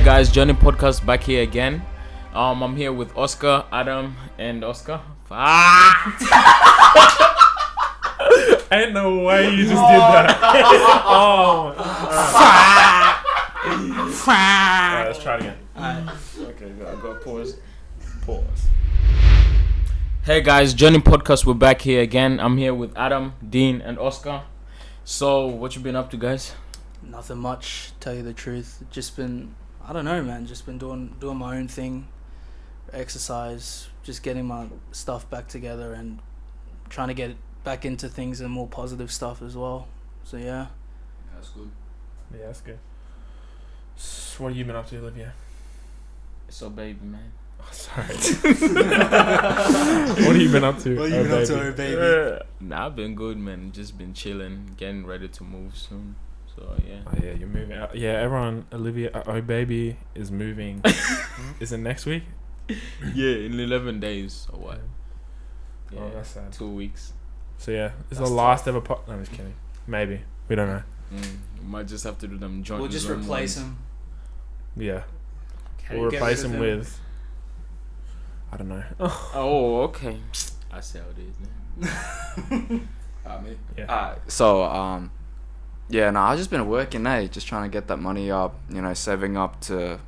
Guys, Johnny Podcast back here again. I'm here with Oscar, Adam, and Oscar. Ain't no way you just did that. Alright, let's try it again. Okay, I got pause. Hey guys, Johnny Podcast, we're back here again. I'm here with Adam, Dean, and Oscar. So, what you been up to, guys? Nothing much, tell you the truth. Just been, I don't know, man. Just been doing my own thing, exercise, just getting my stuff back together and trying to get back into things and more positive stuff as well. So yeah. That's good. Yeah, that's good. So what have you been up to, Olivier? So, baby, man. Oh, sorry. What have you been up to? What have you been up to, baby? Nah, I've been good, man. Just been chilling, getting ready to move soon. So yeah. Oh yeah, you're moving out. Yeah, everyone, Olivier, oh baby, is moving. Is it next week? Yeah, in 11 days or what? Yeah, oh, that's sad. 2 weeks. So yeah, it's the That's last ever No, I'm just kidding. Maybe. We don't know. We might just have to do them joint. We'll just replace him. Yeah. Okay, We'll get replace rid of him with... I don't know. Oh, okay. I see how it is, man. Yeah. I've just been working, just trying to get that money up, saving up to...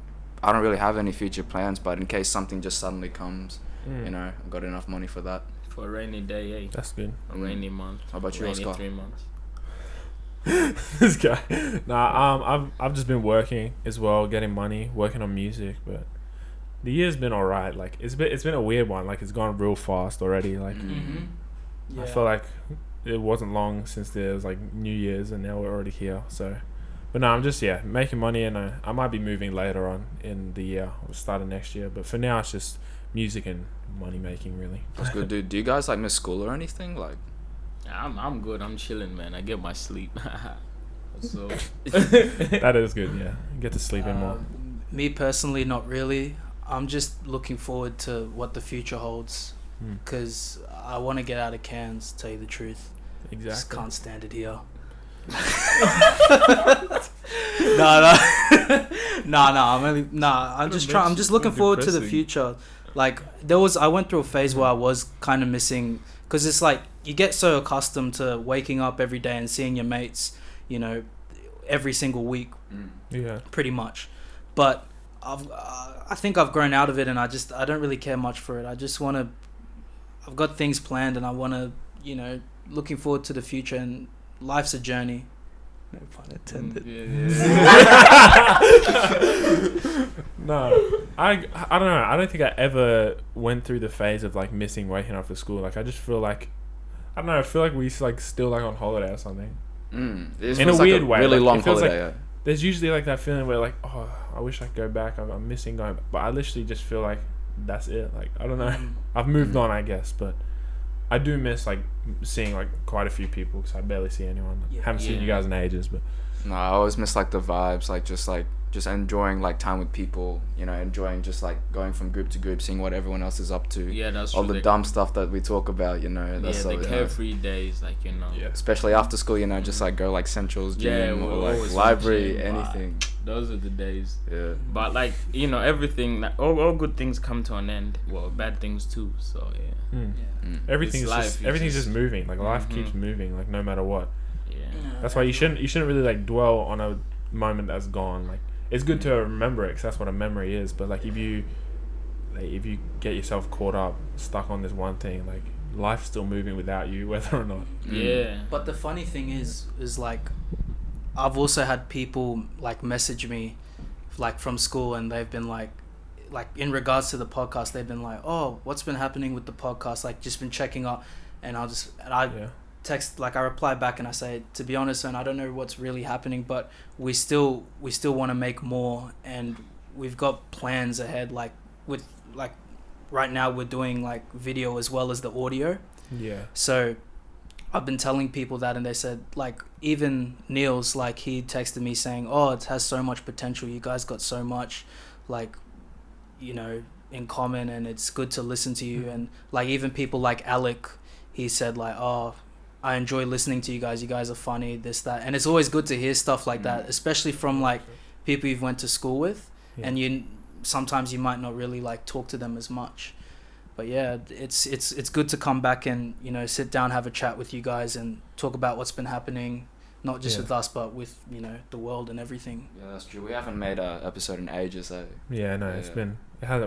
I don't really have any future plans, but in case something just suddenly comes, I've got enough money for that. For a rainy day, eh? That's good. A rainy month. How about you, rainy Oscar? 3 months. This guy. I've just been working as well, getting money, working on music, but the year's been alright. Like it's been a weird one. Like it's gone real fast already. Like Yeah. I feel like it wasn't long since there was like New Year's and now we're already here. So, but no, I'm just making money, and I might be moving later on in the year, or start of next year. But for now, it's just music and money making, really. That's good, dude. Do you guys miss school or anything? Like, I'm good. I'm chilling, man. I get my sleep. So That is good. Yeah, you get to sleep in more. Me personally, not really. I'm just looking forward to what the future holds, because I want to get out of Cairns, to tell you the truth. Exactly. Just can't stand it here. No. I'm just looking forward to the future. Like I went through a phase where I was kind of missing, because it's like you get so accustomed to waking up every day and seeing your mates, every single week, Yeah. pretty much. But I think I've grown out of it, and I don't really care much for it. I've got things planned, and I want to, looking forward to the future, and life's a journey. No pun intended. No, I don't know. I don't think I ever went through the phase of like missing waking up for school. Like I just feel like, I don't know. I feel like we like still like on holiday or something. in In a weird way, really like, long it feels holiday. like there's usually like that feeling where like, oh, I wish I could go back. I'm missing going, but I literally just feel like that's it. Like I don't know. I've moved on, I guess, but I do miss like seeing like quite a few people, because I barely see anyone. Haven't seen you guys in ages, but No, I always miss like the vibes, just enjoying like time with people, enjoying just like going from group to group, seeing what everyone else is up to. Yeah, that's all true. the dumb stuff that we talk about, That's the carefree days, like yeah. Especially after school, just like go like Central's gym or like always library, gym, anything. Those are the days. Yeah. But like everything, like, all good things come to an end. Well, bad things too. So yeah. Everything's life, everything's just moving. Like life keeps moving. Like no matter what. Yeah. That's why you shouldn't really like dwell on a moment that's gone. Like it's good to remember it, because that's what a memory is. But like if you get yourself caught up, stuck on this one thing, like life's still moving without you, whether or not. Yeah. But the funny thing is like, I've also had people like message me, like from school, and they've been like in regards to the podcast, they've been like, oh, what's been happening with the podcast? Like just been checking up, and I text, like I reply back and I say, to be honest, and I don't know what's really happening, but we still want to make more, and we've got plans ahead. Like with like right now we're doing like video as well as the audio. Yeah. So I've been telling people that, and they said, like, even Niels, like he texted me saying, oh, it has so much potential. You guys got so much, like, in common, and it's good to listen to you. And like even people like Alec, he said like, oh, I enjoy listening to you guys. You guys are funny, this, that. And it's always good to hear stuff like that, especially from like people you've went to school with. and sometimes you might not really like talk to them as much. But yeah, it's good to come back and, you know, sit down, have a chat with you guys and talk about what's been happening, not just with us, but with, you know, the world and everything. Yeah, that's true. We haven't made an episode in ages, eh? Yeah, no,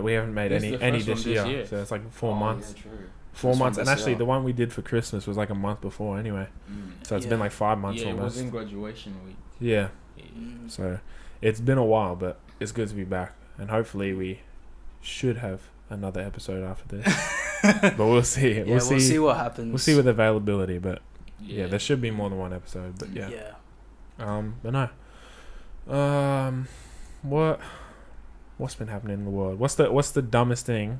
we haven't made It's any the any first one this this year. year. So it's like 4 months. Yeah, true. 4 First months, one and this actually year. the one we did for Christmas was like a month before anyway. So it's been like 5 months Yeah, it almost. was in graduation week. Yeah. Mm. So it's been a while, but it's good to be back, and hopefully we should have another episode after this. But we'll see. Yeah, we'll see what happens. We'll see with availability, but yeah, there should be more than one episode. But yeah. But no. What's been happening in the world? What's the dumbest thing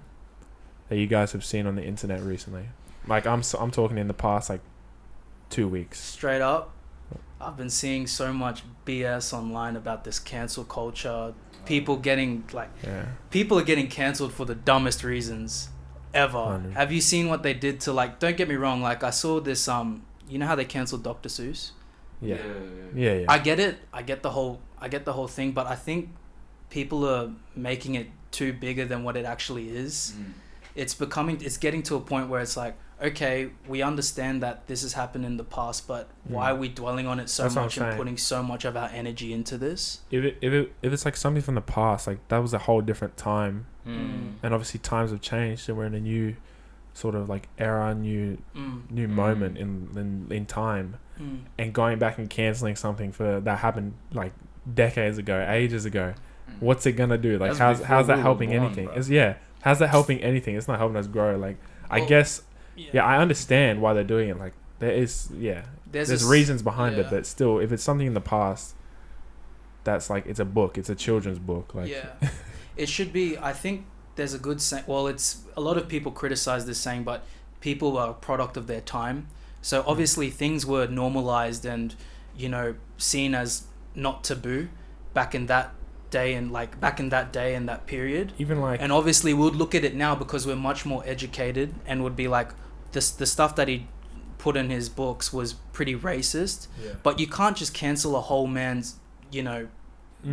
that you guys have seen on the internet recently? Like I'm talking in the past like 2 weeks. Straight up, I've been seeing so much BS online about this cancel culture. People are getting cancelled for the dumbest reasons ever. 100. Have you seen what they did to, like, don't get me wrong, like I saw this you know how they cancelled Dr. Seuss? Yeah. I get it. I get the whole thing, but I think people are making it too bigger than what it actually is. It's getting to a point where it's like, okay, we understand that this has happened in the past, but why are we dwelling on it so That's much and putting so much of our energy into this? If it's like something from the past, like that was a whole different time, and obviously times have changed, and we're in a new sort of like era, new moment in time, and going back and canceling something for that happened like decades ago, ages ago. What's it gonna do? Like, how's that helping anything? How's that helping anything? It's not helping us grow. Like, I guess. Yeah, I understand why they're doing it. Like, there's reasons behind it, but still, if it's something in the past, that's like, it's a book, it's a children's book. Like, it should be. I think there's a good saying. Well, it's a lot of people criticize this saying, but people are a product of their time. So obviously, things were normalized and, you know, seen as not taboo back in that day and that period. Even like, and obviously, we'd look at it now because we're much more educated and would be like, the stuff that he put in his books was pretty racist. But you can't just cancel a whole man's, you know,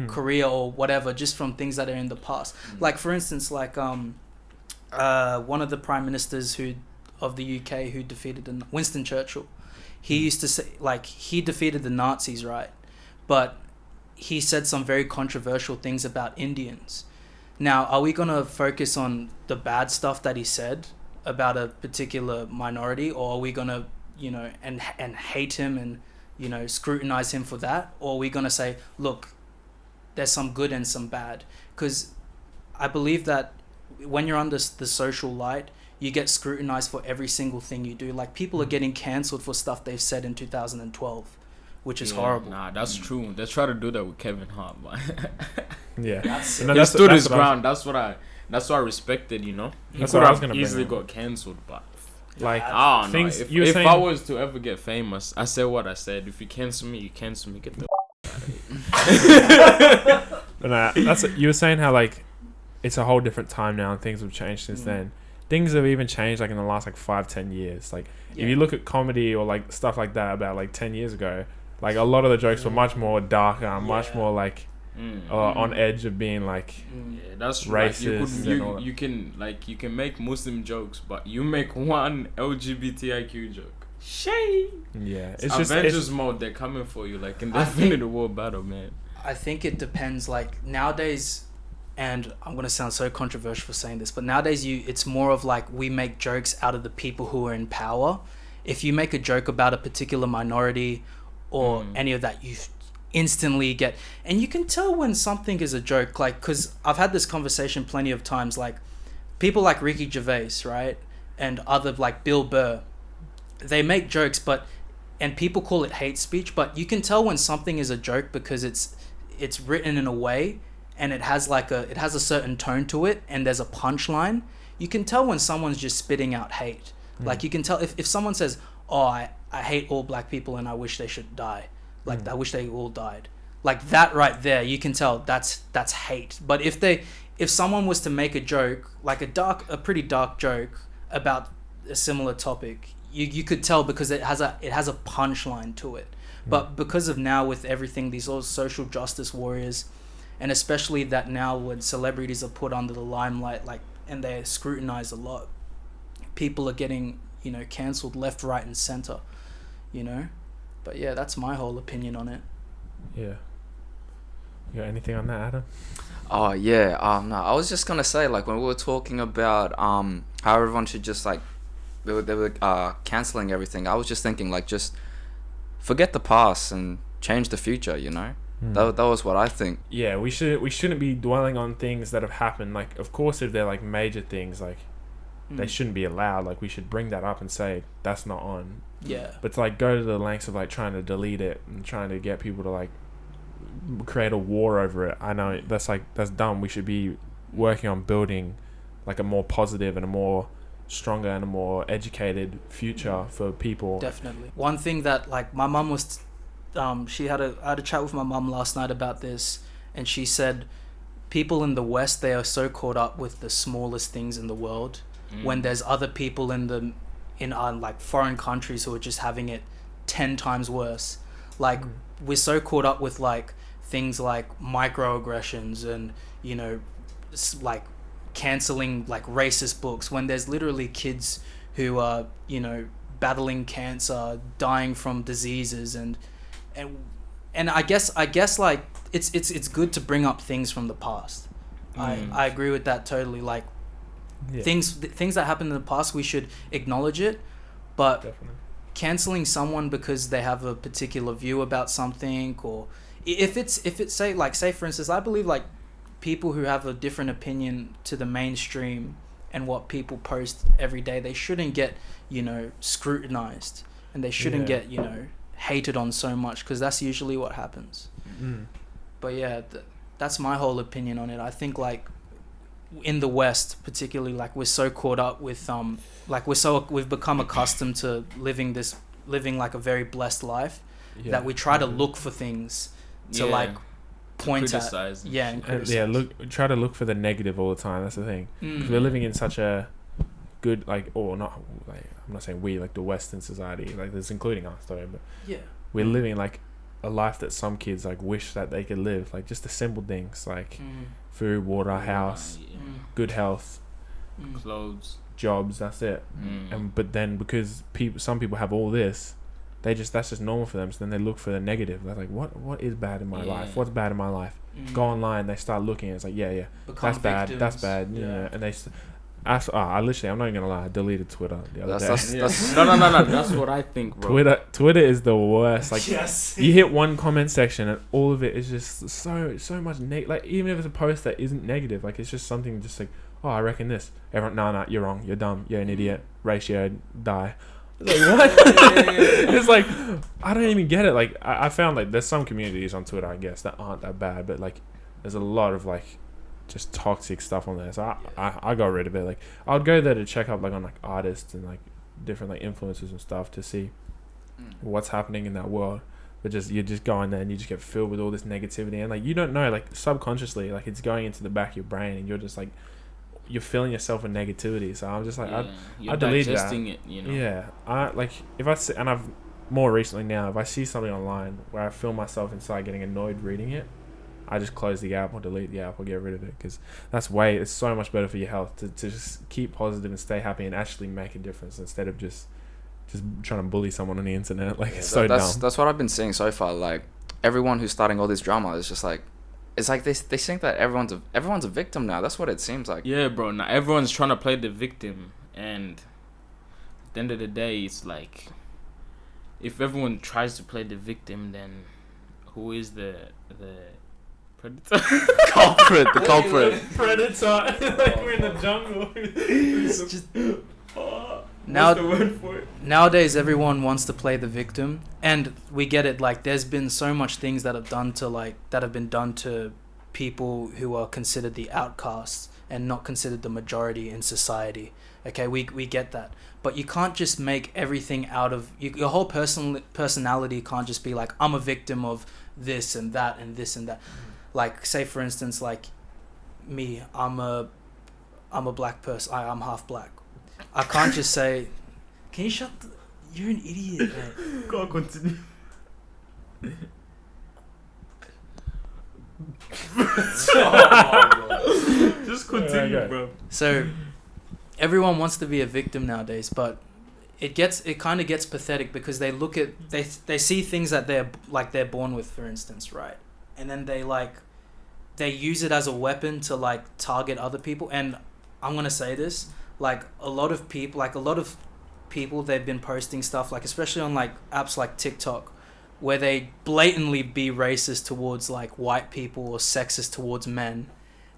career or whatever just from things that are in the past. Like, for instance, like one of the prime ministers of the UK who defeated Winston Churchill, he used to say, like, he defeated the Nazis, right? But he said some very controversial things about Indians. Now, are we going to focus on the bad stuff that he said about a particular minority, or are we going to, you know, and hate him and, you know, scrutinize him for that? Or are we going to say, look, there's some good and some bad? Because I believe that when you're under the social light, you get scrutinized for every single thing you do. Like, people are getting cancelled for stuff they've said in 2012, which is horrible. Nah, that's true. They try to do that with Kevin Hart, but he stood his ground. That's what I respected, you know. He That's could what I was have gonna easily bring got cancelled, but like, I don't know. things If I was to ever get famous, I said what I said. If you cancel me, you cancel me. Get the out of here. But you were saying how, like, it's a whole different time now and things have changed since then. Things have even changed, like, in the last like 5-10 years. Like, if you look at comedy or like stuff like that about like 10 years ago, like, a lot of the jokes were much more darker, much more like on edge of being like that's racist. Like, you can make Muslim jokes, but you make one LGBTIQ joke. Shame. Yeah, it's just Avengers mode. They're coming for you, like in the Infinity War battle, man. I think it depends. Like, nowadays, and I'm gonna sound so controversial for saying this, but nowadays it's more of like, we make jokes out of the people who are in power. If you make a joke about a particular minority or any of that, you instantly get, and you can tell when something is a joke. Like, because I've had this conversation plenty of times. Like, people like Ricky Gervais, right, and other like Bill Burr, they make jokes, and people call it hate speech, but you can tell when something is a joke because it's written in a way and it has a certain tone to it and there's a punchline. You can tell when someone's just spitting out hate. Like, you can tell if someone says, oh, I hate all black people and I wish they should die. Like, I wish they all died. Like, that right there, you can tell that's hate. But if someone was to make a joke, like a pretty dark joke about a similar topic, you could tell because it has a punchline to it. But because of now, with everything, these all social justice warriors, and especially that now when celebrities are put under the limelight, like, and they're scrutinized a lot, people are getting, you know, cancelled left, right, and center, you know. But yeah, that's my whole opinion on it. Yeah. You got anything on that, Adam? Oh yeah. No, I was just gonna say, like, when we were talking about how everyone should just, like, they were canceling everything. I was just thinking, like, just forget the past and change the future. You know, that was what I think. Yeah, we shouldn't be dwelling on things that have happened. Like, of course, if they're like major things, like they shouldn't be allowed. Like, we should bring that up and say that's not on. Yeah. But to, like, go to the lengths of, like, trying to delete it and trying to get people to, like, create a war over it. I know that's dumb. We should be working on building, like, a more positive and a more stronger and a more educated future for people. Definitely. One thing that, like, my mum was, I had a chat with my mum last night about this, and she said people in the West, they are so caught up with the smallest things in the world, when there's other people in like foreign countries who are just having it 10 times worse. Like, we're so caught up with, like, things like microaggressions and, you know, like canceling, like, racist books, when there's literally kids who are, you know, battling cancer, dying from diseases, and I guess like it's good to bring up things from the past. I agree with that totally. Like, things that happened in the past, we should acknowledge it, but definitely. Canceling someone because they have a particular view about something, or if it's say for instance, I believe, like, people who have a different opinion to the mainstream and what people post every day, they shouldn't get, you know, scrutinized, and they shouldn't get, you know, hated on so much, because that's usually what happens. But yeah, that's my whole opinion on it. I think, like, in the West particularly, like, we're so caught up with like, we've become accustomed to living like a very blessed life, that we try to look for things to like point at, and criticize. Try to look for the negative all the time. That's the thing, because we're living in such a good, like, or not, like, I'm not saying we, like, the Western society, like, this including us though, but we're living like a life that some kids, like, wish that they could live, like, just the simple things, like food, water, house, good health, clothes, jobs. That's it. And but then, because some people have all this, that's just normal for them. So then they look for the negative. They're like, what is bad in my life? What's bad in my life? Go online. They start looking. It's like, that's bad. That's bad. Yeah. And I'm not even gonna lie. I deleted Twitter the other day. No. That's what I think, bro. Twitter is the worst. Like, you hit one comment section and all of it is just so much like, even if it's a post that isn't negative, like, it's just something just like, oh, I reckon this. Everyone, no, you're wrong. You're dumb. You're an idiot. Ratio, die. It's like, what? It's like, I don't even get it. Like, I found, like, there's some communities on Twitter, I guess, that aren't that bad, but, like, there's a lot of, like, just toxic stuff on there. So I got rid of it. Like, I would go there to check up, like, on, like, artists and, like, different, like, influencers and stuff to see what's happening in that world. But you just go in there and you just get filled with all this negativity, and, like, you don't know, like, subconsciously, like, it's going into the back of your brain, and you're just like, you're filling yourself with negativity. So I'm just like, I delete that. It, you know? Yeah, I, like, if I see, and I've more recently now, if I see something online where I feel myself inside getting annoyed reading it, I just close the app or delete the app or get rid of it, because it's so much better for your health to just keep positive and stay happy and actually make a difference, instead of just trying to bully someone on the internet. Like, it's so dumb. That's what I've been seeing so far. Like, everyone who's starting all this drama is just like, it's like they think that everyone's a victim now. That's what it seems like. Yeah, bro. Now everyone's trying to play the victim, and at the end of the day, it's like, if everyone tries to play the victim, then who is the predator? culprit? The culprit. Predator. Like, we're in the jungle. It's just. What's the word for it? Nowadays, everyone wants to play the victim, and we get it. Like, there's been so much things that have been done to people who are considered the outcasts and not considered the majority in society. Okay, we get that, but you can't just make everything out of your whole personality. Can't just be like, I'm a victim of this and that and this and that. Like, say for instance, like me, I'm a black person. I'm half black. I can't just say, can you shut the... You're an idiot, man. Go on, continue. Just continue, Okay. bro. So everyone wants to be a victim nowadays, but it kind of gets pathetic because they look at they see things that they're born with, for instance, right? And then they use it as a weapon to like target other people. And I'm gonna say this, like a lot of people they've been posting stuff, like especially on like apps like TikTok, where they blatantly be racist towards like white people or sexist towards men,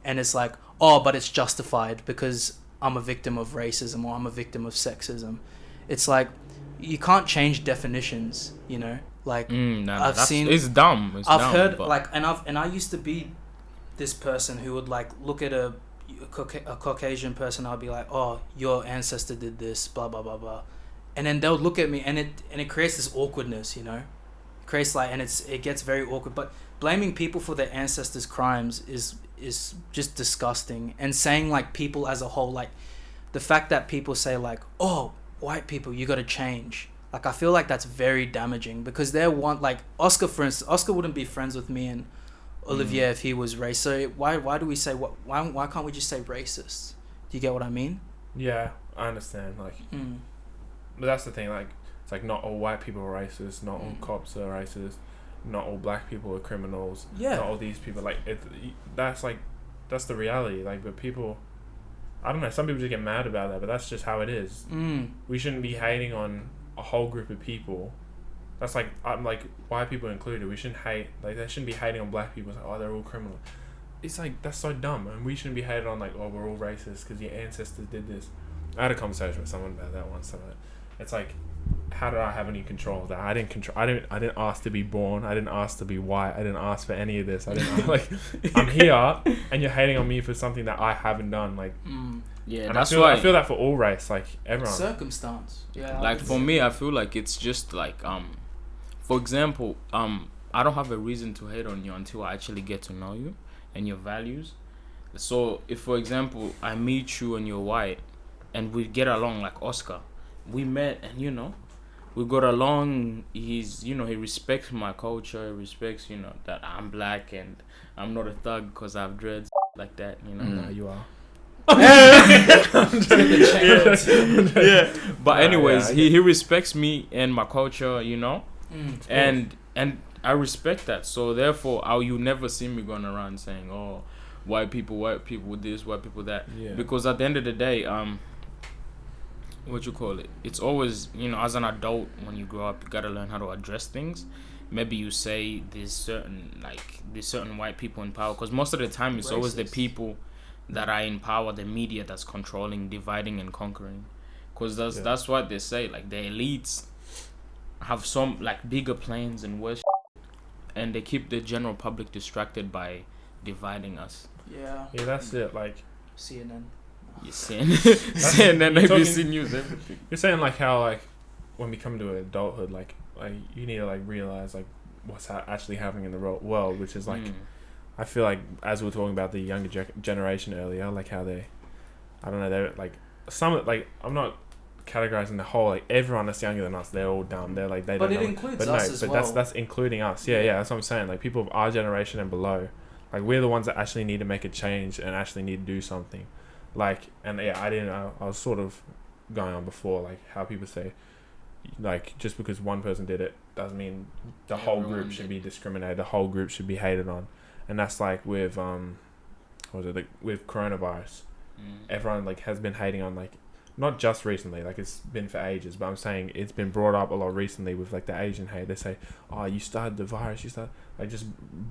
and it's like, oh, but it's justified because I'm a victim of racism or I'm a victim of sexism. It's like, you can't change definitions, you know? Like, It's dumb. I've dumb, heard, but- like, and I used to be this person who would, like, look at a Caucasian person, I'll be like, oh, your ancestor did this, blah, blah, blah, blah. And then they'll look at me, and it creates this awkwardness, you know? It creates, like, and it gets very awkward. But blaming people for their ancestors' crimes is just disgusting. And saying, like, people as a whole, like, the fact that people say, like, oh, white people, you gotta change. Like, I feel like that's very damaging because like, Oscar, for instance, Oscar wouldn't be friends with me and Olivier if he was racist. So why do we say why can't we just say racist? Do you get what I mean? Yeah, I understand. Like, but that's the thing. Like, it's like not all white people are racist. Not all cops are racist. Not all black people are criminals. Yeah. Not all these people. Like, that's the reality. Like, but people, I don't know. Some people just get mad about that, but that's just how it is. We shouldn't be hating on a whole group of people. That's like, I'm like, white people included. We shouldn't hate. Like, they shouldn't be hating on black people. It's like, oh, they're all criminals. It's like, that's so dumb. And we shouldn't be hating on like, oh, we're all racist because your ancestors did this. I had a conversation with someone about that once. It's like, how did I have any control of that? I didn't ask to be born. I didn't ask to be white. I didn't ask for any of this. I didn't like. I'm here, and you're hating on me for something that I haven't done. Like, yeah, and that's I feel that for all race, like everyone. Circumstance. Yeah. Like for me, I feel like it's just like for example, I don't have a reason to hate on you until I actually get to know you and your values. So if, for example, I meet you and you're white, and we get along like Oscar, we met and we got along. He respects my culture. He respects that I'm black and I'm not a thug because I have dreads like that. No, you are. Yeah. But anyways, he respects me and my culture, and I respect that. So therefore, you never see me going around saying, "Oh, white people this, white people that." Yeah. Because at the end of the day, it's always, as an adult, when you grow up, you gotta learn how to address things. Maybe you say there's certain white people in power, because most of the time it's always the people that are in power, the media that's controlling, dividing and conquering. Because that's what they say, like the elites have some like bigger plans and worse, and they keep the general public distracted by dividing us. Yeah, that's it. Like CNN. You're saying CNN, ABC News, everything. You're saying like how like when we come to adulthood, like you need to like realize like what's actually happening in the world, which is like I feel like, as we were talking about the younger generation earlier, like how they're like some, like, I'm not categorizing the whole, like everyone that's younger than us, they're all dumb. They're like, they but don't know. But it includes us as well. But that's including us. Yeah, that's what I'm saying. Like people of our generation and below, like we're the ones that actually need to make a change and actually need to do something. Like, and yeah, I was sort of going on before, like how people say, like just because one person did it doesn't mean the whole group should be discriminated. The whole group should be hated on. And that's like with with coronavirus. Everyone like has been hating on, like, not just recently, like it's been for ages, but I'm saying it's been brought up a lot recently with like the Asian hate. They say, oh, you started the virus, like just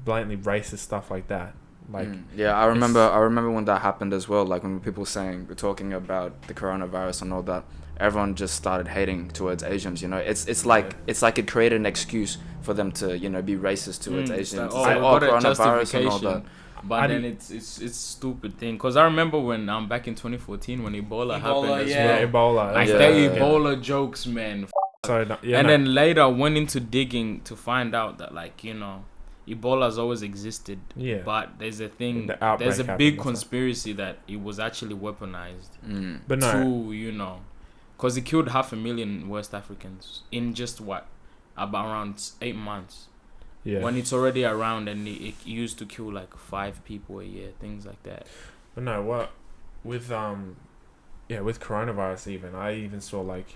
blatantly racist stuff like that. Like I remember when that happened as well, like when people we're talking about the coronavirus and all that, everyone just started hating towards Asians. It's like it created an excuse for them to be racist towards Asians. Like, coronavirus and all that. But then it's stupid thing, because I remember when back in 2014 when Ebola happened as well. Ebola, like Ebola jokes, man. Then later I went into digging to find out that, like, Ebola's always existed. Yeah. But there's a thing. There's a big conspiracy that it was actually weaponized. But no. To because it killed 500,000 West Africans in just about around 8 months. Yeah. when it's already around and it used to kill like 5 people a year, things like that. But no, what with with coronavirus, even I even saw like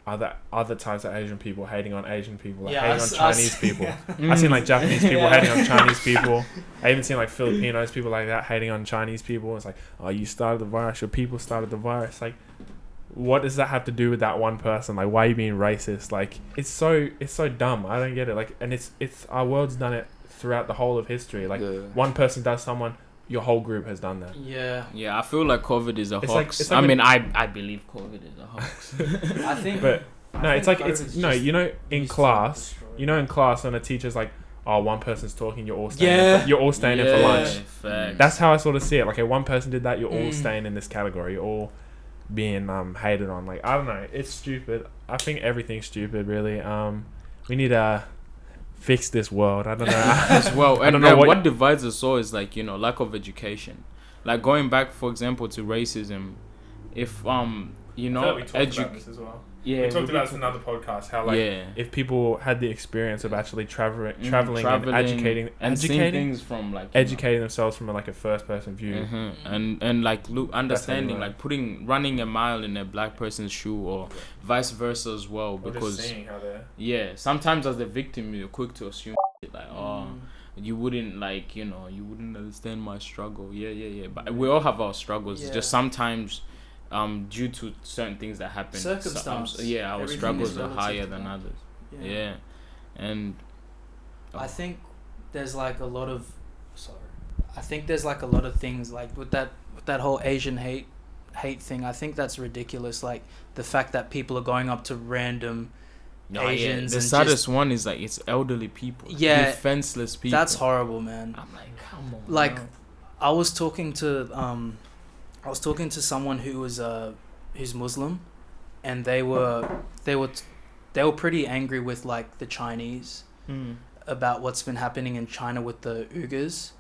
other types of Asian people hating on Asian people, like hating on Chinese people. I seen like Japanese people hating on Chinese people. I even seen like Filipinos, people like that hating on Chinese people. It's like, oh, you started the virus, your people started the virus. Like, what does that have to do with that one person? Like, why are you being racist? Like, it's so dumb. I don't get it. Like, and it's our world's done it throughout the whole of history. Like, one person does someone, your whole group has done that. Yeah, I feel like COVID is a hoax. It's like I believe COVID is a hoax. I think, but no, it's like in class, when a teacher's like, oh, one person's talking, you're all staying. You're all staying in for lunch. Facts. That's how I sort of see it. Like, one person did that, you're all staying in this category. You're all being hated on. Like, I don't know. It's stupid. I think everything's stupid, really. We need to fix this world. I don't know. As well. I don't And know what divides us all is like, lack of education. Like, going back, for example, to racism, if we talked about this as well. Yeah, we talked about this in another podcast. How if people had the experience of actually traveling and seeing things from like educating themselves from like a first person view, and like understanding, like running a mile in a black person's shoe, or vice versa as well, or because just seeing how they're sometimes as the victim you're quick to assume like you wouldn't you wouldn't understand my struggle. But we all have our struggles. It's just sometimes due to certain things that happen, circumstance. Our Everything struggles are higher than others. And I think there's like a lot of things like with that whole Asian hate thing. I think that's ridiculous. Like the fact that people are going up to random Asians. The saddest one is like it's elderly people, defenseless people. That's horrible, man. I'm like, come on. Like, man. I was talking to someone who's Muslim, and they were pretty angry with like the Chinese about what's been happening in China with the Uyghurs.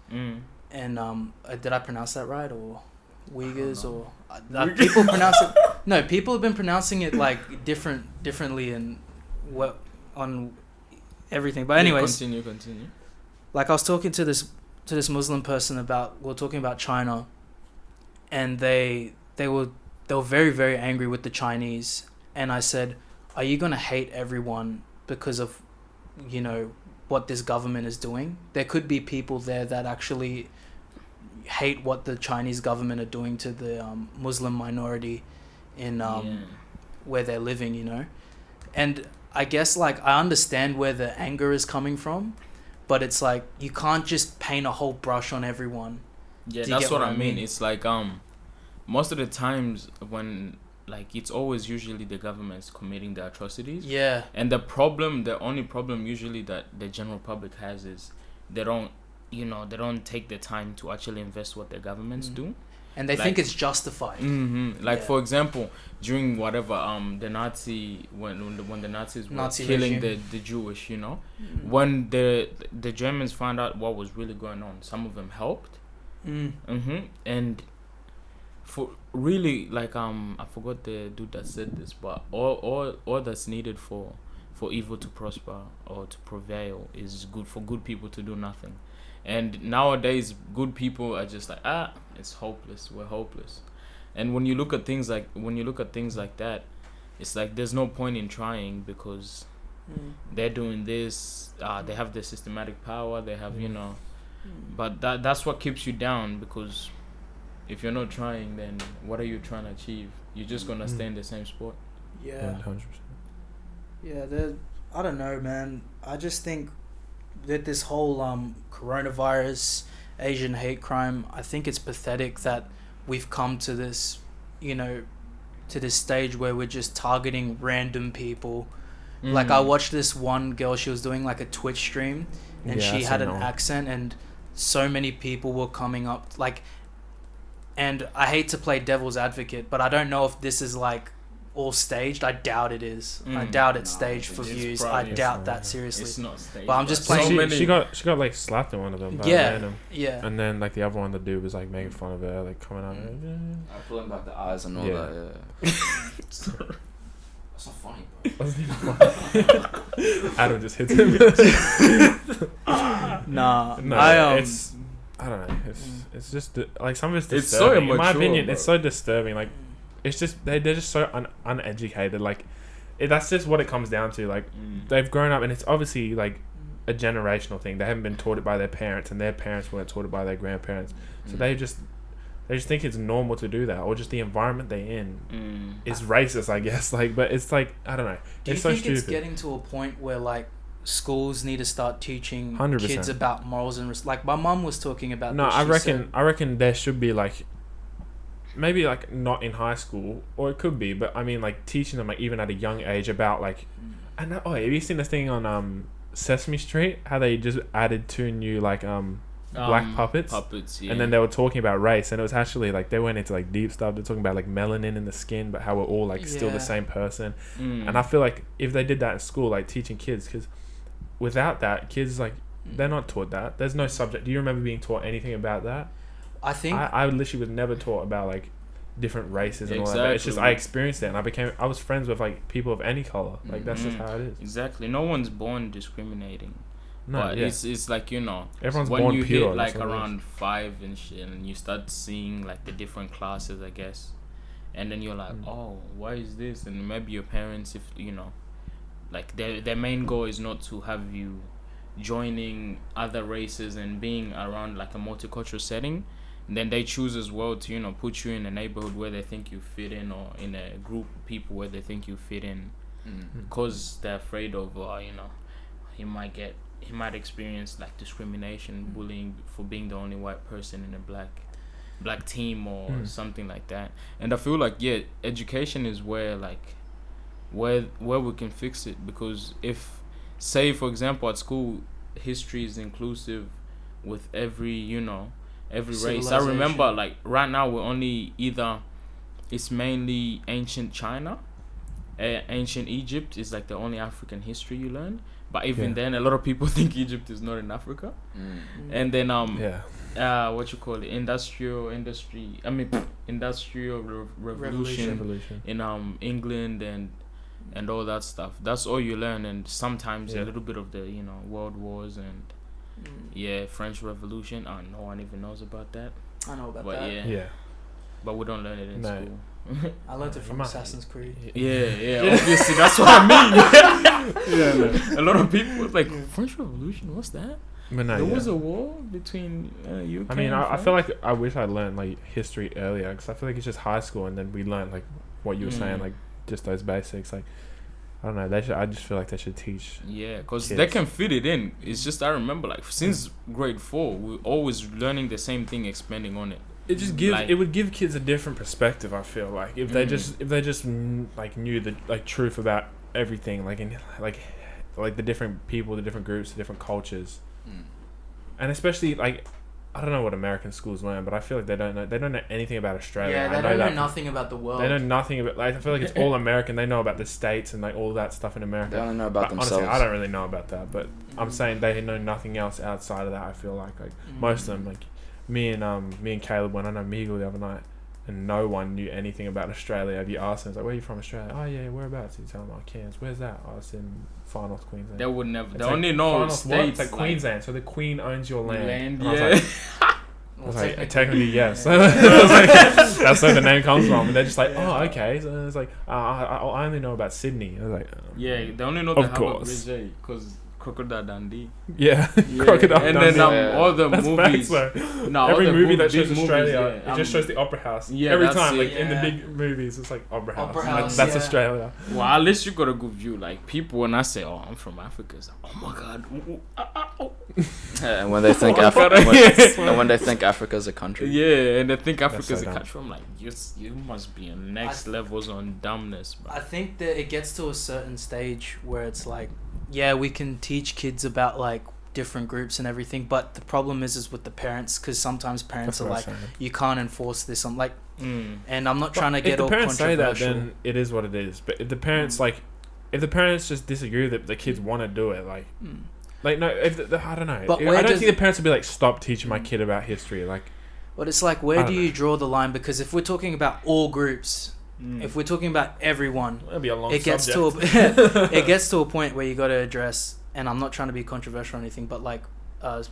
And did I pronounce that right, or Uyghurs, or people pronounce it? No, people have been pronouncing it like differently and what on everything. But anyways, continue. Like I was talking to this Muslim person we're talking about China, and they were very, very angry with the Chinese. And I said, are you going to hate everyone because of, what this government is doing? There could be people there that actually hate what the Chinese government are doing to the Muslim minority in where they're living, And I guess, like, I understand where the anger is coming from, but it's like, you can't just paint a whole brush on everyone. Yeah, that's what I mean. It's like, most of the times when, like, it's always usually the government's committing the atrocities. Yeah. And the only problem usually that the general public has is they don't take the time to actually invest what the governments do. And they think it's justified. Like, for example, during whatever, the Nazi, when the Nazis were killing the Jewish, when the Germans found out what was really going on, some of them helped. And for really, like, I forgot the dude that said this, but all that's needed for evil to prosper or to prevail is for good people to do nothing. And nowadays, good people are just like, it's hopeless. We're hopeless. And when you look at things like that, it's like there's no point in trying, because they're doing this. They have the systematic power. They have, but that's what keeps you down, because if you're not trying, then what are you trying to achieve? You're just gonna stay in the same spot. Yeah. 100%. Yeah, I don't know, man. I just think that this whole coronavirus, Asian hate crime, I think it's pathetic that we've come to this, to this stage where we're just targeting random people. Like, I watched this one girl, she was doing like a Twitch stream, and she had an accent, and so many people were coming up, like, and I hate to play devil's advocate, but I don't know if this is like all staged. I doubt it is. I doubt it's staged for views. I doubt that, seriously. It's not staged. But I'm just playing. She got like slapped in one of them. Yeah. And then like the other one, the dude was like making fun of her, like coming out. I pulling back the eyes and all that. Yeah. That's not funny, bro. Wasn't even funny. Adam just hits him. Nah, No, it's I don't know. It's just like some of it's It's so disturbing. In my immature, opinion, bro. it's so disturbing. Like it's just they're just so uneducated. Like that's just what it comes down to. Like they've grown up, and it's obviously like a generational thing. They haven't been taught it by their parents, and their parents weren't taught it by their grandparents. So they just think it's normal to do that, or just the environment they're in is racist, I guess. Like, but it's like I don't know. Do you It's so think stupid. it's getting to a point where like schools need to start teaching 100%. kids about morals and like my mum was talking about? No, this. I She reckon said- I reckon there should be like maybe like not in high school, or it could be, but I mean like teaching them like even at a young age about like and have you seen this thing on Sesame Street, how they just added 2 new like black puppets, yeah. and then they were talking about race, and it was actually like they went into like deep stuff. They're talking about like melanin in the skin, but how we're all like still Yeah. the same person. And I feel like if they did that in school, like teaching kids, because without that, kids like they're not taught that. There's no subject. Do you remember being taught anything about that? I think I literally was never taught about like different races and all that. But it's just I experienced it, and I was friends with like people of any color. Like that's just how it is. Exactly. No one's born discriminating. No, But yeah. it's like, you know, Everyone's when born you pure. hit that's like what it is. around 5 and shit, and you start seeing like the different classes, I guess, and then you're like, oh, why is this? And maybe your parents, if you know, like their main goal is not to have you joining other races and being around like a multicultural setting. Then they choose as well to, you know, put you in a neighborhood where they think you fit in, or in a group of people where they think you fit in, because they're afraid of, you know, he might experience like discrimination, bullying for being the only white person in a black team or something like that. And I feel like education is where we can fix it, because if, say for example at school, history is inclusive with every race. I remember like right now we're only it's mainly ancient China, ancient Egypt is like the only African history you learn. But even then, a lot of people think Egypt is not in Africa. And then what you call it, industrial revolution in England and all that stuff. That's all you learn, and sometimes a little bit of the world wars and French Revolution. No one even knows about that. I know about But that. but we don't learn it in school. I learned it from Assassin's Creed. Obviously that's what I mean. A lot of people like French Revolution. What's that? But no, There was a war between UK. I mean, and I feel France? like I wish I learned like history earlier, because I feel like it's just high school, and then we learn like what you were saying, like just those basics. Like I don't know, I just feel like they should teach. Yeah, because kids. they can fit it in. It's just I remember like since grade 4, we're always learning the same thing, expanding on it. It just Like- it would give kids a different perspective. I feel like if they just like knew the like truth about everything, like in like the different people, the different groups, the different cultures, and especially like I don't know what American schools learn, but I feel like they don't know anything about Australia. Yeah, I they don't know that nothing about the world. They know nothing about. Like, I feel like it's all American. They know about the states and like all that stuff in America. They only know about But honestly, themselves. I don't really know about that, but I'm saying they know nothing else outside of that. I feel like most of them, like me and Caleb went on Omegle the other night, and no one knew anything about Australia. If you ask them, it's like, where are you from, Australia? Oh yeah, whereabouts? You tell them, oh, Cairns. Where's that? Oh, it's in Far North Queensland. They would never. It's They like only Far know North what? states. It's like Queensland, so the Queen owns your land. Land, And I was yeah. like, I was like, technically yes. I was like, that's where the name comes from. And they're just like, oh, okay. So it's like, I only know about Sydney. I was like, Yeah, they only know Of the Harbour course. Bridge because Crocodile Dundee. yeah, Yeah. Crocodile And Dundee. then all the That's movies. facts, though. No, Every all the movie that big shows movies, Australia, yeah. it just shows the Opera House. Yeah, Every that's time, it. like in the Yeah. big movies, it's like Opera House. Opera And House, that's yeah. Australia. Well, at least you got a good view. Like people, when I say, "Oh, I'm from Africa," it's like, "Oh my God." Yeah, and when they think Oh, God. and when they think Africa's a country. Yeah, and they think Africa's so a dumb. country. I'm like, you must be on next levels on dumbness, bro. I think that it gets to a certain stage where it's like, yeah, we can teach kids about like different groups and everything, but the problem is with the parents, because sometimes parents That's are what I like, was saying. you can't enforce this. I'm like, Mm. and I'm not trying to If get the all parents say that, controversial. then it is what it is. But if the parents if the parents just disagree that the kids want to do it, like no, if I don't know. But I where don't does- think the parents would be like, stop teaching my kid about history. Like, But it's like, where I do don't you know. draw the line? Because if we're talking about all groups, if we're talking about everyone, That'd be a long it gets subject. it gets to a point where you got to address, and I'm not trying to be controversial or anything, but like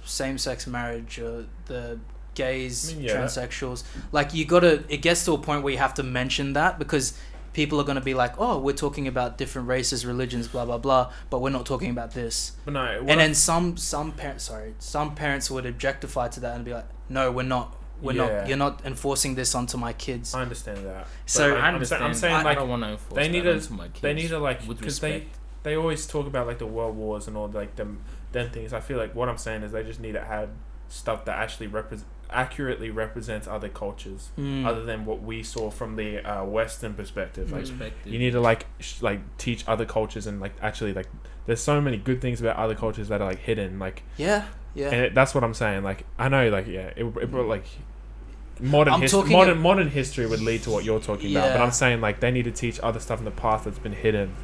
same-sex marriage, the gays, transsexuals, like it gets to a point where you have to mention that, because people are going to be like, oh, we're talking about different races, religions, blah blah blah, but we're not talking about this. But no, and then some parents would objectify to that and be like, no, we're not. You're not enforcing this onto my kids. I understand that. So like, I'm saying like I don't want to enforce they need that to onto my kids. They need to like, with because respect. they always talk about like the world wars and all like them things. I feel like what I'm saying is they just need to add stuff that actually accurately represents other cultures, other than what we saw from the Western perspective. Like you need to like teach other cultures, and like actually like there's so many good things about other cultures that are like hidden. Like yeah. And that's what I'm saying. Like I know, like it brought like modern history would lead to what you're talking about. But I'm saying like they need to teach other stuff in the past that's been hidden.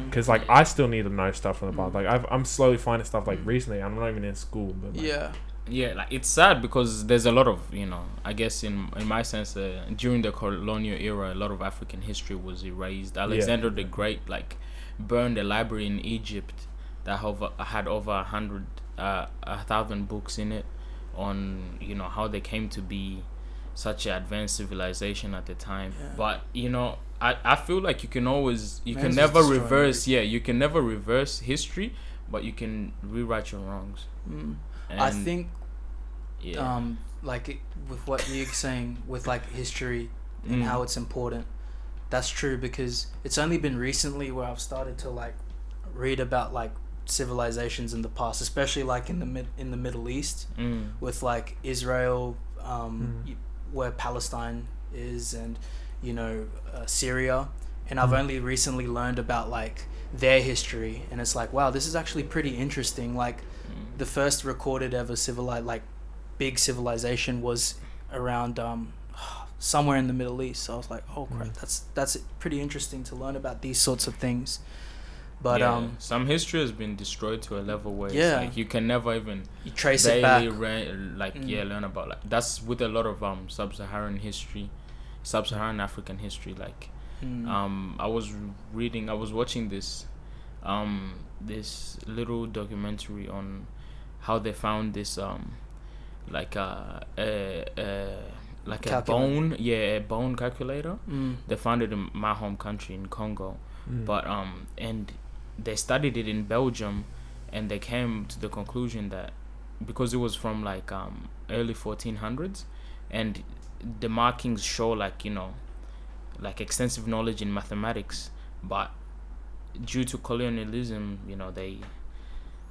Because like I still need to know stuff from the past. Like I'm slowly finding stuff like recently. I'm not even in school, but like, yeah, like it's sad because there's a lot of, I guess in my sense, during the colonial era, a lot of African history was erased. Alexander the Great like burned a library in Egypt that had over 1,000 books in it on how they came to be such an advanced civilization at the time. But I feel like you can never reverse history, but you can rewrite your wrongs. I think with what you're saying with like history and how it's important, that's true, because it's only been recently where I've started to like read about like civilizations in the past, especially like in the Middle East, with like Israel, where Palestine is, and Syria, and I've only recently learned about like their history, and it's like, wow, this is actually pretty interesting. Like the first recorded ever big civilization was around somewhere in the Middle East. So I was like, oh crap, that's pretty interesting to learn about these sorts of things. But some history has been destroyed to a level where it's like you can never even trace it back. Learn about like that's with a lot of sub-Saharan African history. Like I was watching this this little documentary on how they found this like a bone calculator. They found it in my home country in Congo, but and they studied it in Belgium, and they came to the conclusion that because it was from like early 1400s, and the markings show like extensive knowledge in mathematics, but due to colonialism, they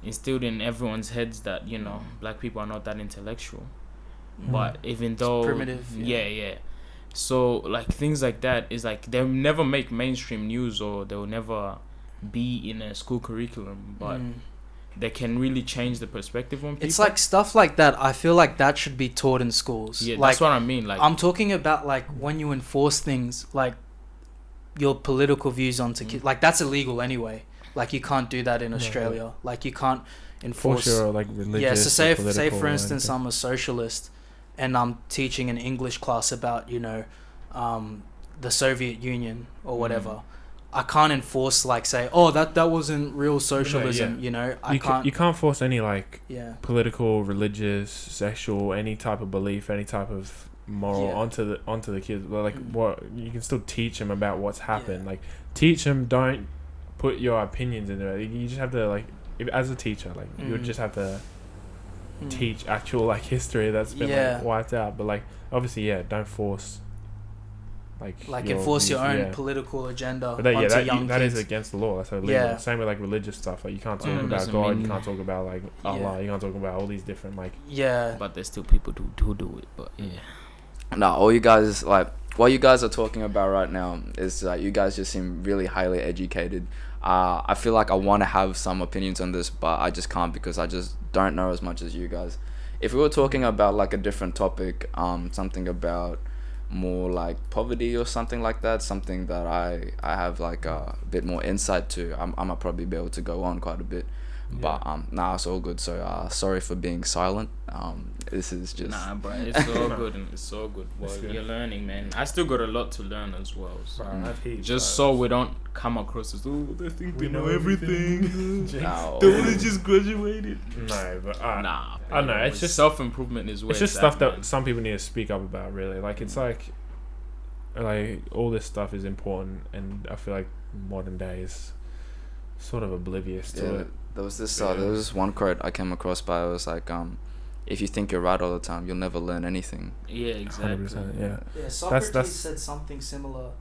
instilled in everyone's heads that black people are not that intellectual. But even though it's primitive, so like things like that is like they'll never make mainstream news, or they'll never be in a school curriculum, but they can really change the perspective on people. It's like stuff like that. I feel like that should be taught in schools. Yeah, like, that's what I mean. Like I'm talking about like when you enforce things like your political views onto kids. Like that's illegal anyway. Like you can't do that in Australia. Like you can't enforce your like religious. Yeah. So say for instance I'm a socialist, and I'm teaching an English class about the Soviet Union or whatever. I can't enforce like say, oh, that wasn't real socialism. I can't. You can't force any like political, religious, sexual, any type of belief, any type of moral onto the kids. But like what you can still teach them about what's happened. Like teach them. Don't put your opinions into it. You just have to like, as a teacher, like you would just have to teach actual like history that's been like wiped out. But like obviously, don't force. Like enforce your own political agenda. But onto young that kids. is against the law. That's illegal. Same with like religious stuff. Like you can't talk about God. You can't talk about like Allah. You can't talk about all these different like. Yeah. But there's still people who do it. But No, all you guys like what you guys are talking about right now is you guys just seem really highly educated. I feel like I want to have some opinions on this, but I just can't because I just don't know as much as you guys. If we were talking about like a different topic, something about more like poverty or something like that, something that I have like a bit more insight to, I might probably be able to go on quite a bit. But nah, it's all good. So sorry for being silent. This is just Nah, bro, it's all good and it's all good. Well, good. you're learning, man. I still got a lot to learn as well. So. Bro, I have heaps, Just bro. so we don't come across as they think We they know know everything. no. They only just graduated. No, but Nah, I don't know. It's just self improvement is where it's just at, stuff that man. some people need to speak up about. Really, like it's like all this stuff is important, and I feel like modern day is sort of oblivious to it. There was this Yeah. there was this one quote I came across by. It was like if you think you're right all the time, you'll never learn anything. Yeah, exactly. 100%, yeah. Yeah, Socrates that's- said something similar.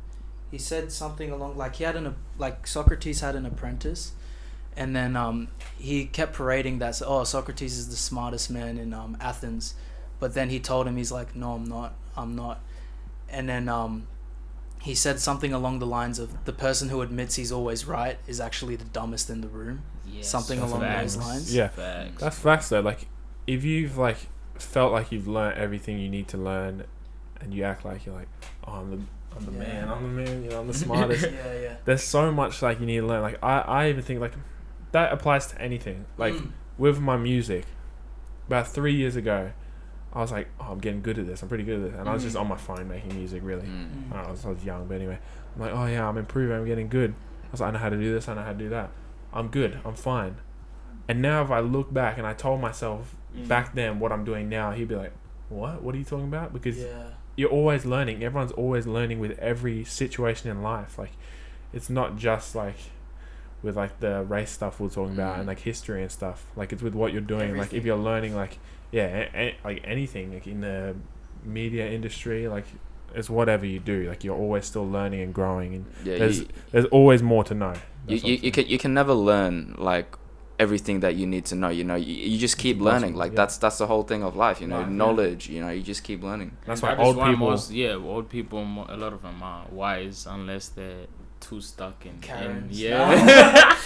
He said something along like Socrates had an apprentice, and then he kept parading that. Socrates is the smartest man in Athens, but then he told him, he's like, no, I'm not, and then he said something along the lines of, the person who admits he's always right is actually the dumbest in the room. Yes, Something That's along facts. those lines. Yeah, Facts. that's facts though. Like if you've like felt like you've learned everything you need to learn, and you act like you're like, oh, I'm the Yeah. man, you know, I'm the smartest. Yeah. There's so much like you need to learn. Like I even think like that applies to anything. Like with my music, about 3 years ago, I was like, oh, I'm getting good at this. I'm pretty good at this. And I was just on my phone making music, really. I was young, but anyway. I'm like, oh yeah, I'm improving. I'm getting good. I was like, I know how to do this. I know how to do that. I'm good. I'm fine. And now if I look back and I told myself back then what I'm doing now, he'd be like, what? What are you talking about? Because you're always learning. Everyone's always learning with every situation in life. Like, it's not just like with like the race stuff we're talking about and like history and stuff. Like, it's with what you're doing. Like, if you're learning, like, like anything, like in the media industry, like it's whatever you do. Like, you're always still learning and growing, and there's always more to know. You can never learn like everything that you need to know. You know, you just keep learning. Like that's the whole thing of life. You know, knowledge. You know, you just keep learning. That's why old people, a lot of them are wise unless they're too stuck in Karens. yeah.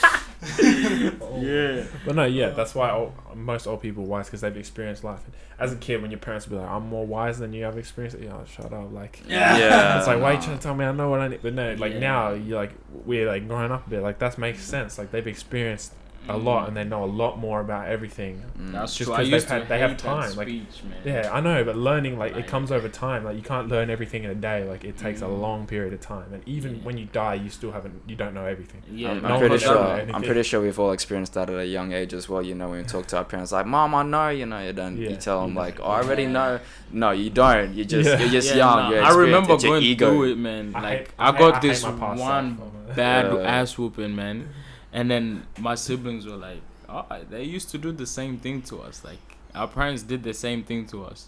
But no, that's why most old people are wise, because they've experienced life. And as a kid, when your parents would be like, I'm more wise than you have experienced, shut up. Like, it's like, why are you trying to tell me I know what I need? But no, like now, you're like, we're like growing up a bit. Like, that makes sense. Like, they've experienced a lot and they know a lot more about everything. That's just true. because they have time. Speech, like, man. I know, but learning, like, it comes over time. Like, you can't learn everything in a day. Like, it takes a long period of time. And even when you die, you don't know everything. I'm pretty sure we've all experienced that at a young age as well. You know, when we talk to our parents, like, Mom, I know, you know, you tell them like, oh, I already know. No, you don't. You're just young. I remember going through it, man. Like, I got this one bad ass whooping, man. And then my siblings were like, oh, they used to do the same thing to us. Like, our parents did the same thing to us.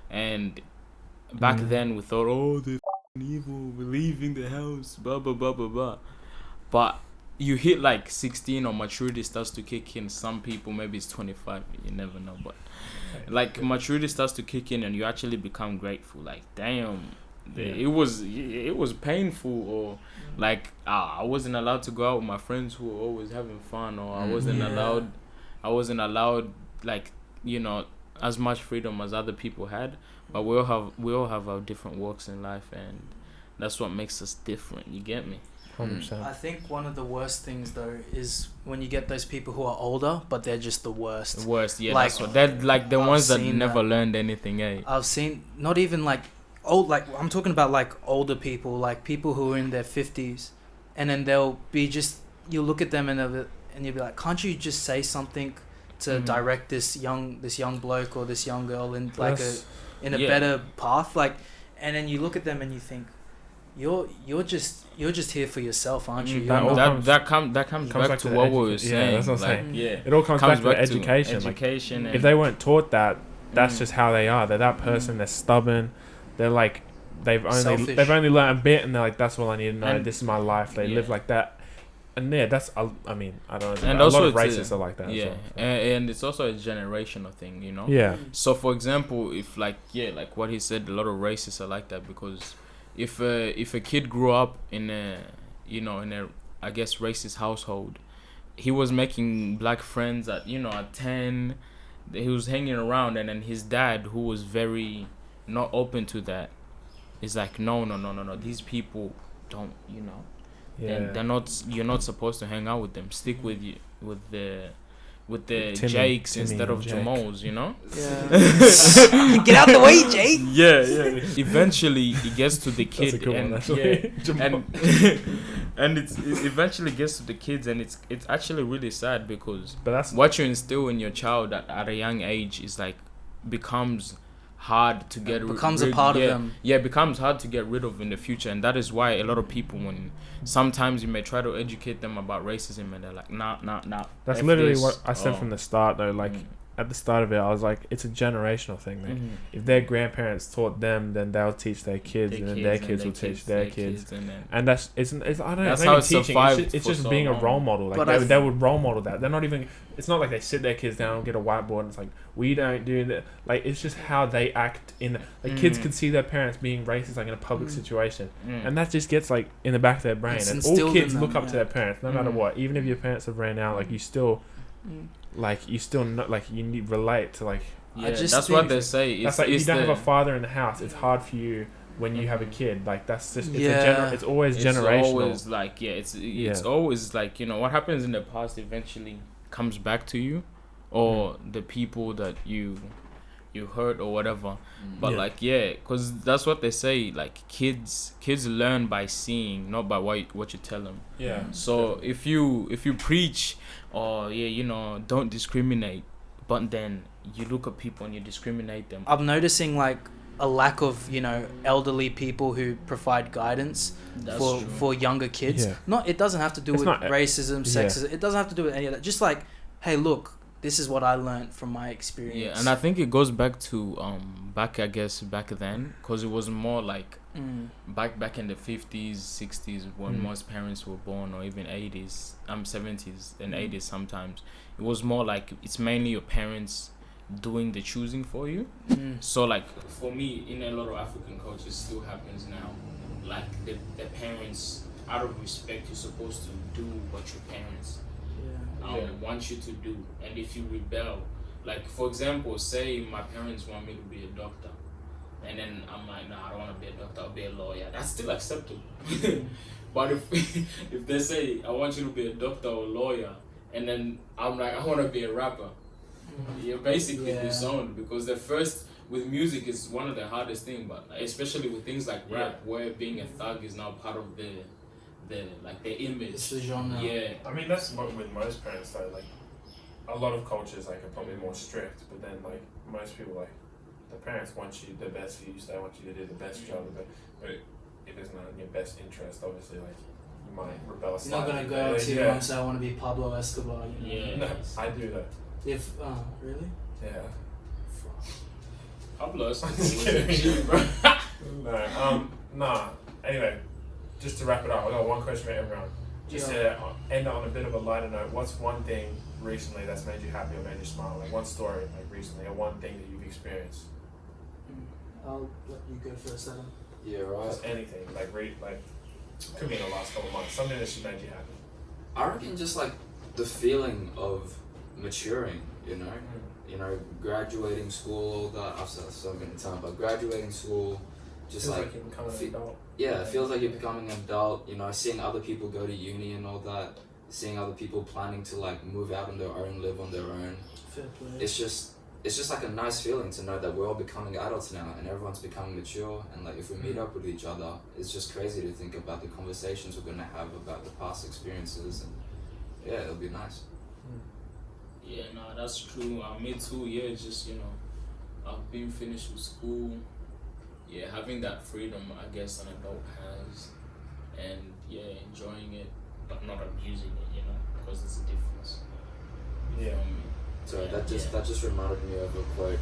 And back then we thought, oh, they're evil, we're leaving the house, blah, blah, blah, blah, blah. But you hit like 16 or maturity starts to kick in. Some people, maybe it's 25, you never know. But like, maturity starts to kick in and you actually become grateful. Like, damn, it was painful, or like I wasn't allowed to go out with my friends who were always having fun, or I wasn't allowed like, you know, as much freedom as other people had. But we all have our different walks in life, and that's what makes us different. You get me? 100%. I think one of the worst things though is when you get those people who are older but they're just the worst. The worst, yeah. Like, that's what they're like, the I've ones that seen never that. learned anything, eh? I've seen not even like old, like I'm talking about like older people, like people who are in their 50s, and then they'll be just, you look at them and you'll be like, can't you just say something to direct this young bloke or this young girl in like a better path, like, and then you look at them and you think, you're just here for yourself, aren't you? That comes back to what we were saying. Yeah, that's what I'm like, saying. Yeah, it all comes back to education. Education. Like, if they weren't taught that, that's just how they are. They're that person. They're stubborn. They're like, they've only learned a bit, and they're like, that's all I need to know. And this is my life. They live like that. And that's, I mean, I don't know. And a lot of racists are like that. Yeah, as well, so. And it's also a generational thing, you know. Yeah. So for example, if like what he said, a lot of racists are like that because if a kid grew up in a I guess racist household, he was making black friends at 10, he was hanging around, and then his dad, who was very not open to that, is like, no, these people don't, they're not, you're not supposed to hang out with them. Stick with the with the Timmy Jakes and instead of Jake. Jamals, you know? Yeah. Get out the way, Jake. Yeah. Eventually, it gets to the That's kid, a good and one, actually. and it eventually gets to the kids, and it's actually really sad because But that's what you instill in your child at a young age is like becomes hard to get Becomes a part of them. Yeah, it becomes hard to get rid of in the future, and that is why a lot of people, when sometimes you may try to educate them about racism, and they're like, nah. That's F literally this. what I said from the start, though. Like at the start of it, I was like, it's a generational thing. Like, if their grandparents taught them, then they'll teach their kids, and then their kids will teach their kids. And that's it's I don't know. That's It's how not it even teaching. survived It's for just so being a long. role model. Like But they would role model that. They're not even. It's not like they sit their kids down and get a whiteboard and it's like, we don't do that. Like, it's just how they act in. Like, kids can see their parents being racist, like in a public situation, and that just gets like in the back of their brain. It's And all instilled kids in look them, up to their parents, no matter what. Even if your parents have ran out, like you still know, like you need relate to like. Yeah, I just that's think what they say. That's like if you don't have a father in the house, it's hard for you when you have a kid. Like that's just it's always generational. Always like it's always like, you know, what happens in the past eventually comes back to you, or the people that you hurt or whatever. But like because that's what they say. Like kids learn by seeing, not by what you tell them. Yeah. So if you preach, or you know, don't discriminate, but then you look at people and you discriminate them. I'm noticing like a lack of, you know, elderly people who provide guidance for younger kids. Yeah. It doesn't have to do with racism, sexism. It doesn't have to do with any of that. Just like, hey, look, this is what I learned from my experience. Yeah, and I think it goes back to back then, because it was more like back in the 50s, 60s, when most parents were born, or even 80s, 70s and 80s sometimes. It was more like it's mainly your parents doing the choosing for you. So like for me, in a lot of African cultures, it still happens now. Like the parents, out of respect, you're supposed to do what your parents want you to do. And if you rebel, like for example, say my parents want me to be a doctor, and then I'm like, nah, I don't want to be a doctor, I'll be a lawyer. That's still acceptable. But if they say, I want you to be a doctor or a lawyer, and then I'm like, I want to be a rapper, you're basically disowned, because the first, with music, is one of the hardest things, but especially with things like rap, where being a thug is now part of the image. It's the genre. Yeah. I mean, that's what with most parents though. Like, a lot of cultures like are probably more strict, but then like most people, like the parents want you the best for you, so they want you to do the best job. But if it's not in your best interest, obviously, like you might rebel You're slightly. not gonna go to your mom and say, I want to be Pablo Escobar. You know? Yeah. No, I do that. If really? Yeah. Pablo Escobar Just was kidding. a G, bro. No. Nah. Anyway, just to wrap it up, I got one question for everyone. Just to end on a bit of a lighter note, what's one thing recently that's made you happy or made you smile? Like one story, like recently, or one thing that you've experienced. I'll let you go first, Adam. Yeah, right. Just anything, like could be in the last couple of months, something that's just made you happy. I reckon just like the feeling of maturing, you know? You know, graduating school, all that. I've said so many times, but graduating school, just Feels like you're becoming an adult. yeah, it feels like you're becoming an adult, you know, seeing other people go to uni and all that, seeing other people planning to like move out on their own, live on their own. Fair play. It's just like a nice feeling to know that we're all becoming adults now and everyone's becoming mature, and like if we meet up with each other, it's just crazy to think about the conversations we're gonna have about the past experiences, and yeah, it'll be nice. Yeah, no, that's true. Me too. Yeah, it's just, you know, I've been finished with school. Yeah, having that freedom, I guess, an adult has, and yeah, enjoying it, but not abusing it, you know, because there's a difference. Yeah. So that just reminded me of a quote.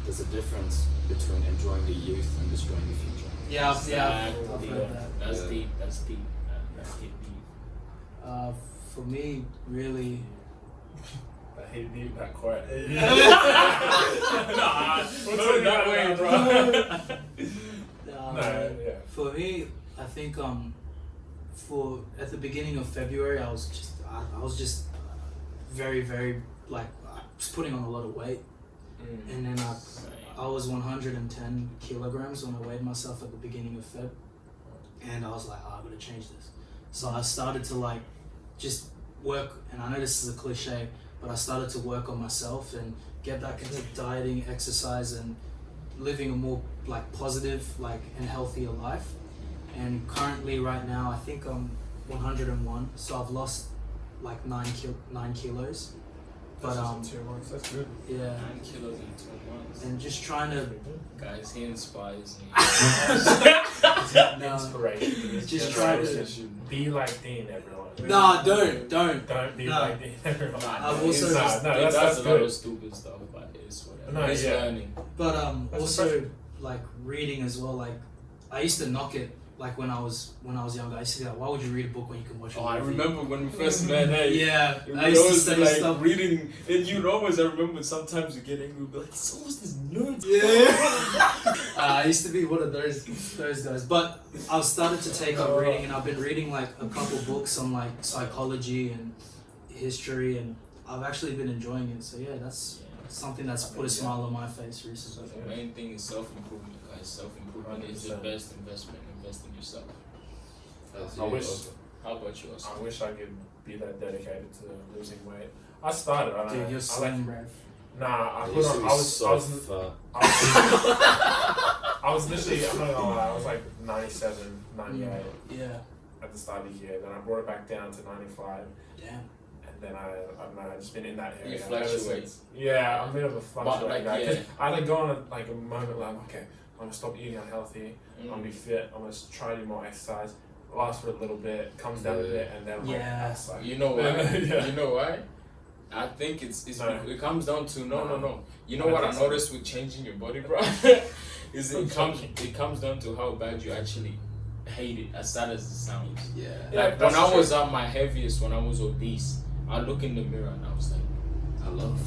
There's a difference between enjoying the youth and destroying the future. Yeah, I've Exactly. heard that. That's Yeah. deep. That's deep. That's deep. For me, really, I hate you, that quote. Nah, We'll put it that way, bro. No, yeah. for me, I think for at the beginning of February, I was just very, very, like, I was putting on a lot of weight, and then I was 110 kilograms when I weighed myself at the beginning of Feb, and I was like, I gotta change this. So I started to like just work, and I know this is a cliche, but I started to work on myself and get back into dieting, exercise, and living a more like positive, like and healthier life. And currently, right now, I think I'm 101, so I've lost like 9 kilos. But That's 2 months. That's good. yeah, 9 kilos in 2 months. and just trying to Guys, he inspires me. no, Inspiration. just try to. Be like Dean, everyone. Nah, don't. Don't be No. like Dean, everyone. I've also He just- does that's a lot good. of stupid stuff, but it's whatever. No, He's yeah. learning. But That's also impressive. like reading as well. Like I used to knock it. Like when I was younger, I used to be like, why would you read a book when you can watch a Oh, movie? I remember when we first met. Hey, Yeah, we I would used to always be study like stuff. reading, and you'd always. I remember sometimes you get angry, but like, it's almost this nerd. Yeah. I used to be one of those guys. But I've started to take up reading, and I've been reading like a couple books on like psychology and history, and I've actually been enjoying it. So yeah, that's something that's put a smile on my face So recently. the main thing is self-improvement, guys. Self-improvement is the 100%. best investment. Invest in yourself. I wish. How about you, Oscar? I wish I could be that dedicated to losing weight. I started. I don't Dude, know. you're I slim, bruv. Nah, I It put used on. to be I was I was literally. I'm not gonna lie. I was like 97, 98 Yeah. at the start of the year. Then I brought it back down to 95. Damn. And then I don't know, I've just been in that area. You ever fluctuate. since. Yeah, I'm a bit of a fluctuating like, guy. 'Cause yeah. I like go on a moment like, okay, I'm gonna stop eating unhealthy. I'm gonna be fit. I'm gonna try to do more exercise. Lasts for a little bit, comes down a bit, and then I'm like, Yeah. that's like, You know why? Yeah. You know why? I think it's No. it comes down to no. You know I what I think so. noticed with changing your body, bro? Is it comes down to how bad you actually hate it, as sad as it sounds. Yeah. Yeah, Like when that's I true. was at my heaviest, when I was obese, I look in the mirror and I was like, I love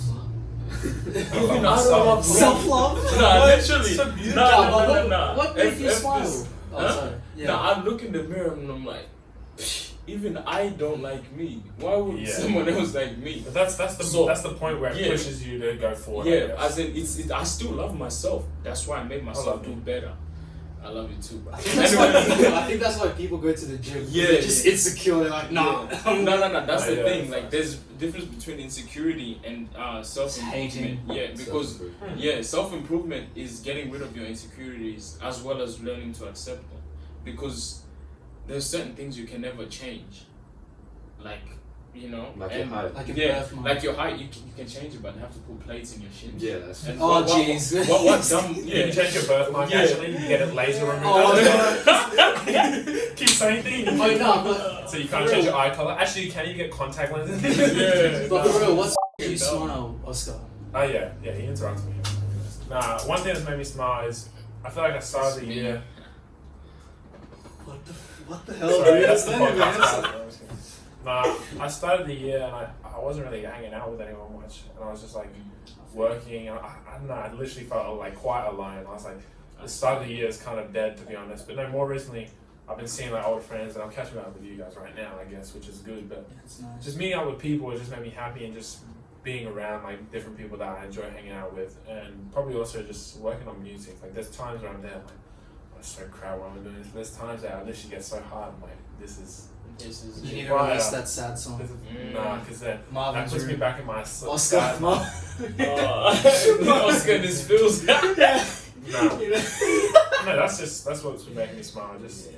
even I don't love me. Self-love? Nah, literally. So beautiful. Nah. What made you smile? this- Oh, Huh? sorry. Yeah. No, I look in the mirror and I'm like, even I don't like me. Why would Yeah. someone else like me? But that's the point where it Yeah. pushes you to go forward. I Yeah, guess. as in I still love myself. That's why I made myself love do you. better. I love you too, bro. I think that's why people go to the gym. Yeah. They're just insecure. They're like, nah. No. That's the Yeah, thing. that's Like, right. there's difference between insecurity and self-improvement. Hating. Yeah, because self-improvement is getting rid of your insecurities as well as learning to accept them. Because there's certain things you can never change, like Like your height. Like a yeah, birthmark. like your height, you can change it, but you have to put plates in your shins. Yeah, that's And Oh, what jeez. what dumb You yeah. can change your birthmark Yeah. actually, you can get it laser removed. Oh, Keep saying things. Oh, no, but So you can't change your eye color. Actually, can you get contact lenses? Yeah. but for real, what's you Dumb. smile, Oscar? Oh yeah, he interrupts me. Nah, one thing that's made me smile is I feel like I started the Me. year. What the hell? Sorry, dude? that's the Not even podcast. answer. Nah, I started the year and I wasn't really hanging out with anyone much, and I was just like working. And I don't know. I literally felt like quite alone. I was like, the start of the year is kind of dead, to be honest. But no, more recently, I've been seeing like old friends, and I'm catching up with you guys right now, I guess, which is good. But That's nice. just meeting up with people has just made me happy, and just being around like different people that I enjoy hanging out with, and probably also just working on music. Like there's times where I'm there, like I'm so crap what I'm doing. There's times that I literally get so hard. I'm like, this is You need to release that sad song. this is nah, because then that Marvin's puts me Room. back in my Oscar. Oscar and his feels. No, that's what's been making me smile. Just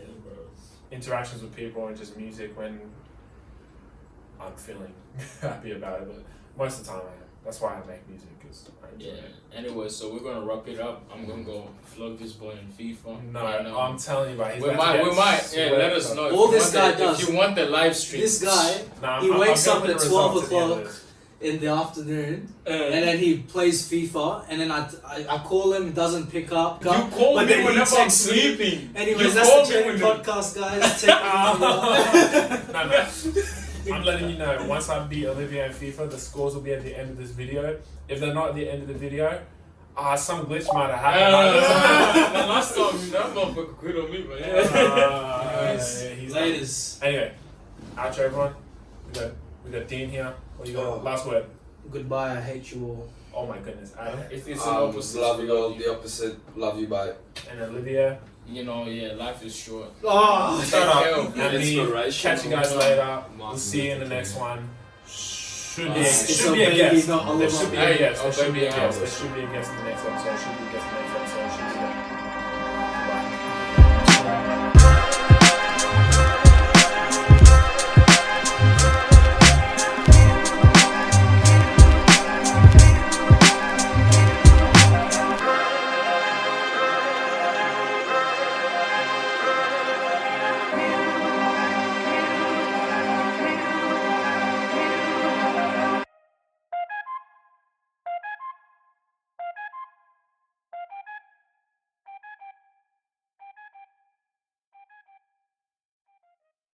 interactions with people and just music when I'm feeling happy about it. But most of the time I am. That's why I make music, because I enjoy Yeah. it. Anyway, so we're gonna wrap it up. I'm gonna go flog this boy in FIFA. No, And, I'm telling you, about we might. Yeah, let us know. All if you this want guy the- does. If you want the live stream. This guy Nah, He wakes gonna up put at the 12 results at the end of o'clock. this. in the afternoon, and and then he plays FIFA, and then I call him, he doesn't pick up. you call but me then he whenever I'm texts me. sleeping. Anyways, You that's call the me Jenny when podcast, guys. Check it out. No. I'm letting you know, once I beat Olivier in FIFA, the scores will be at the end of this video. If they're not at the end of the video, some glitch might have happened. The last time that motherfucker quit on me, man. He's Laters. Anyway, outro everyone. We got Dean here. What do you got? Oh. Last word. Goodbye, I hate you all. Oh my goodness, Adam. It's an opposite. love you all, the opposite. Love you, bye. And Olivia. Life is short. Oh, Shut up. Take care of And me. Inspirational. Catch you guys later. We'll Martin see you in the Luther next King. one. Should be It's should a be a baby, guest. not a There little should be baby. a guest. There Oh, should be a baby, guest. oh, There should be a guest in the next episode. Should be a guest in the next episode. Should be a guest.